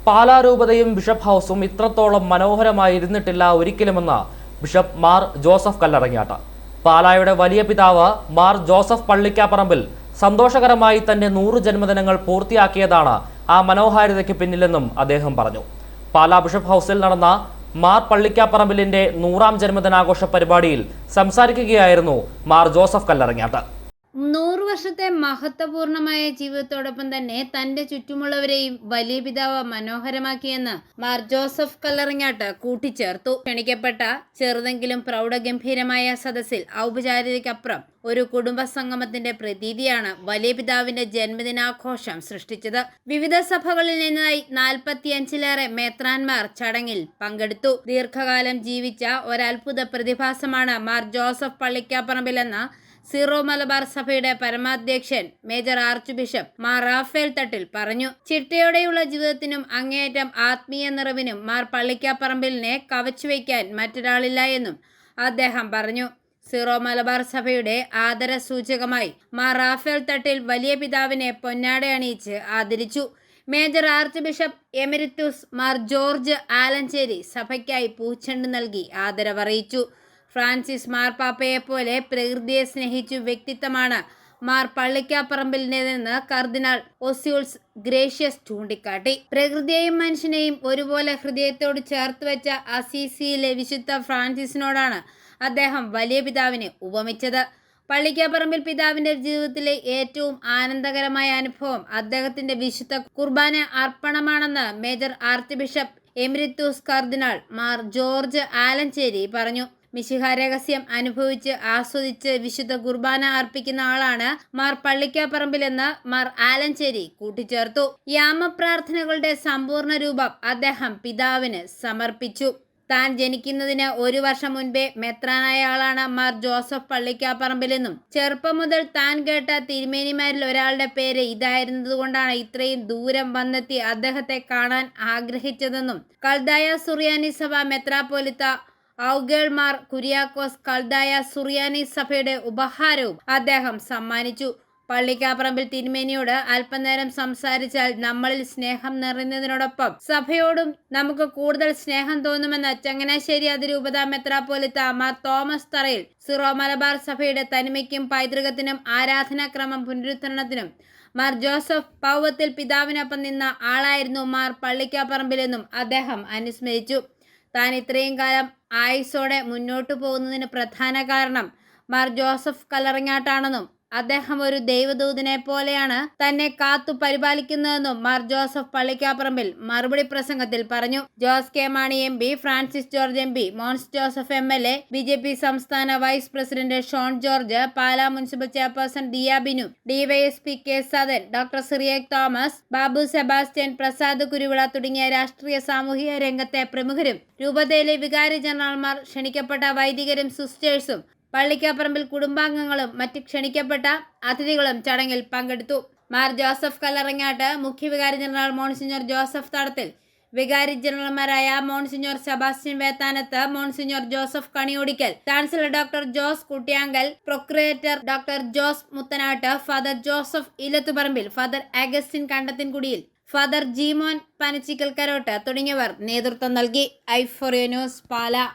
പാലാരൂപതയും bishop ഹൗസും ഇത്രത്തോളം മനോഹരമായിരുന്നിട്ടില്ല ഒരിക്കലുമെന്ന് bishop Mar Joseph Kallarangatt. പാലായുടെ വലിയ പിതാവ് മാർ ജോസഫ് പള്ളിക്കാപ്പറമ്പിൽ സന്തോഷകരമായി തന്റെ 100 ജന്മദിനങ്ങൾ പൂർത്തിയാക്കിയതാണ് ആ മനോഹാരിതയ്ക്ക് പിന്നിലെന്നും അദ്ദേഹം പറഞ്ഞു. പാലാ ബിഷപ്പ് ഹൗസിൽ നടന്ന മാർ പള്ളിക്കാപ്പറമ്പിലിന്റെ 100ാം ജന്മദിനാഘോഷ പരിപാടിയിൽ സംസാരിക്കുകയായിരുന്നു മാർ ജോസഫ് കല്ലറങ്ങാട്ട്. 100 വർഷത്തെ മഹത്വപൂർണമായ ജീവിതത്തോടൊപ്പം തന്നെ തന്റെ ചുറ്റുമുള്ളവരെയും വലിയ പിതാവ് മനോഹരമാക്കിയെന്ന് മാർ ജോസഫ് കല്ലറങ്ങാട്ട് കൂട്ടിച്ചേർത്തു. ക്ഷണിക്കപ്പെട്ട ചെറുതെങ്കിലും പ്രൗഢഗംഭീരമായ സദസ്സിൽ ഔപചാരികതയ്ക്കപ്പുറം ഒരു കുടുംബ സംഗമത്തിന്റെ പ്രതീതിയാണ് വലിയ പിതാവിന്റെ ജന്മദിനാഘോഷം സൃഷ്ടിച്ചത്. വിവിധ സഭകളിൽ നിന്നായി 45-ലേറെ മേത്രാന്മാർ ചടങ്ങിൽ പങ്കെടുത്തു. ദീർഘകാലം ജീവിച്ച ഒരത്ഭുത പ്രതിഭാസമാണ് മാർ ജോസഫ് പള്ളിക്കാപ്പറമ്പിലെന്ന സീറോ മലബാർ സഭയുടെ പരമാധ്യക്ഷൻ major archbishop Mar Raphael Thattil പറഞ്ഞു. ചിട്ടയോടെയുള്ള ജീവിതത്തിനും അങ്ങേയറ്റം ആത്മീയ നിറവിനും മാർ പള്ളിക്കാപ്പറമ്പിലിനെ കവച്ചുവെക്കാൻ മറ്റൊരാളില്ല എന്നും അദ്ദേഹം പറഞ്ഞു. സീറോ മലബാർ സഭയുടെ ആദര സൂചകമായി മാർ റാഫേൽ തട്ടിൽ വലിയ പിതാവിനെ പൊന്നാട അണിയിച്ച് ആദരിച്ചു. Major archbishop emeritus Mar George Alencherry സഭയ്ക്കായി പൂച്ചെണ്ട് നൽകി ആദരവറിയിച്ചു. ഫ്രാൻസിസ് മാർപ്പാപ്പയെപ്പോലെ പ്രകൃതിയെ സ്നേഹിച്ചു വ്യക്തിത്വമാണ് മാർ പള്ളിക്കാപ്പറമ്പിലിൻ്റെതെന്ന് കർദിനാൾ ഒസ്യൂൾസ് ഗ്രേഷ്യസ് ചൂണ്ടിക്കാട്ടി. പ്രകൃതിയെയും മനുഷ്യനെയും ഒരുപോലെ ഹൃദയത്തോട് ചേർത്ത് വെച്ച അസീസിയിലെ വിശുദ്ധ ഫ്രാൻസിസിനോടാണ് അദ്ദേഹം വലിയ പിതാവിനെ ഉപമിച്ചത്. പള്ളിക്കാപ്പറമ്പിൽ പിതാവിന്റെ ജീവിതത്തിലെ ഏറ്റവും ആനന്ദകരമായ അനുഭവം അദ്ദേഹത്തിന്റെ വിശുദ്ധ കുർബാന അർപ്പണമാണെന്ന് മേജർ ആർച്ച് ബിഷപ്പ് എമിരിറ്റൂസ് കർദിനാൾ മാർ ജോർജ് ആലഞ്ചേരി പറഞ്ഞു. മിശിഹ രഹസ്യം അനുഭവിച്ച് ആസ്വദിച്ച് വിശുദ്ധ കുർബാന അർപ്പിക്കുന്ന ആളാണ് മാർ പള്ളിക്കാപ്പറമ്പിലെന്ന് മാർ ആലഞ്ചേരി കൂട്ടിച്ചേർത്തു. യാമപ്രാർത്ഥനകളുടെ സമ്പൂർണ്ണ രൂപം അദ്ദേഹം പിതാവിന് സമർപ്പിച്ചു. താൻ ജനിക്കുന്നതിന് 1 വർഷം മുൻപേ മെത്രാനായ ആളാണ് മാർ ജോസഫ് പള്ളിക്കാപ്പറമ്പിലെന്നും ചെറുപ്പം മുതൽ താൻ കേട്ട തിരുമേനിമാരിൽ ഒരാളുടെ പേര് ഇതായിരുന്നതുകൊണ്ടാണ് ഇത്രയും ദൂരം വന്നെത്തി അദ്ദേഹത്തെ കാണാൻ ആഗ്രഹിച്ചതെന്നും കൽദായ സുറിയാനി സഭ മെത്രാപ്പോലിത്ത ഔഗേൾ മാർ കുര്യാക്കോസ് കൽദായ സുറിയാനി സഭയുടെ ഉപഹാരവും അദ്ദേഹം സമ്മാനിച്ചു. പള്ളിക്കാപ്പറമ്പിൽ തിരുമേനിയോട് അല്പനേരം സംസാരിച്ചാൽ നമ്മളിൽ സ്നേഹം നിറയുന്നതിനോടൊപ്പം സഭയോടും നമുക്ക് കൂടുതൽ സ്നേഹം തോന്നുമെന്ന് ചങ്ങനാശ്ശേരി അതിരൂപത മെത്രാപ്പോലിത്ത മാർ തോമസ് തറയിൽ സീറോ മലബാർ സഭയുടെ തനിമയ്ക്കും പൈതൃകത്തിനും ആരാധനാക്രമം പുനരുദ്ധരണത്തിനും മാർ ജോസഫ് പൗവത്തിൽ പിതാവിനൊപ്പം നിന്ന ആളായിരുന്നു മാർ പള്ളിക്കാപ്പറമ്പിലെന്നും അദ്ദേഹം അനുസ്മരിച്ചു. താൻ ഇത്രയും കാലം ആയുസ്സോടെ മുന്നോട്ടു പോകുന്നതിന് പ്രധാന കാരണം മാർ ജോസഫ് കല്ലറങ്ങാട്ടാണെന്നും അദ്ദേഹം ഒരു ദൈവദൂതനെ പോലെയാണ് തന്നെ കാത്തു പരിപാലിക്കുന്നതെന്നും മാർ ജോസഫ് പള്ളിക്കാപ്പറമ്പിൽ മറുപടി പ്രസംഗത്തിൽ പറഞ്ഞു. Jose K Mani MP, Francis George MP, Mons Joseph MLA, BJP സംസ്ഥാന vice president Shone George, Pala municipal chairperson Diya Binu, DYSP K Sadan, doctor Cyriac Thomas, Babu Sebastian, Prasad Kuruvila തുടങ്ങിയ രാഷ്ട്രീയ സാമൂഹിക രംഗത്തെ പ്രമുഖരും രൂപതയിലെ വികാരി ജനറൽമാർ, ക്ഷണിക്കപ്പെട്ട വൈദികരും സിസ്റ്റേഴ്സും പള്ളിക്കാപ്പറമ്പിൽ കുടുംബാംഗങ്ങളും മറ്റ് ക്ഷണിക്കപ്പെട്ട അതിഥികളും ചടങ്ങിൽ പങ്കെടുത്തു. മാർ ജോസഫ് കല്ലറങ്ങാട്ട്, മുഖ്യവികാരി ജനറൽ മോൺസിഞ്ഞോർ ജോസഫ് തടത്തിൽ, വികാരി ജനറൽമാരായ monsignor Sebastian Vethanath, monsignor Joseph Kaniyodickal, chancellor doctor Jose Kuttiyankal, procurator doctor Jose Muthanatt, father Joseph Elathuparambil, father Augustine Kandathinkudiyil, father Jeemon Panachickal Karott തുടങ്ങിയവർ നേതൃത്വം നൽകി. ഐഫോറിയ ന്യൂസ്, പാലാ.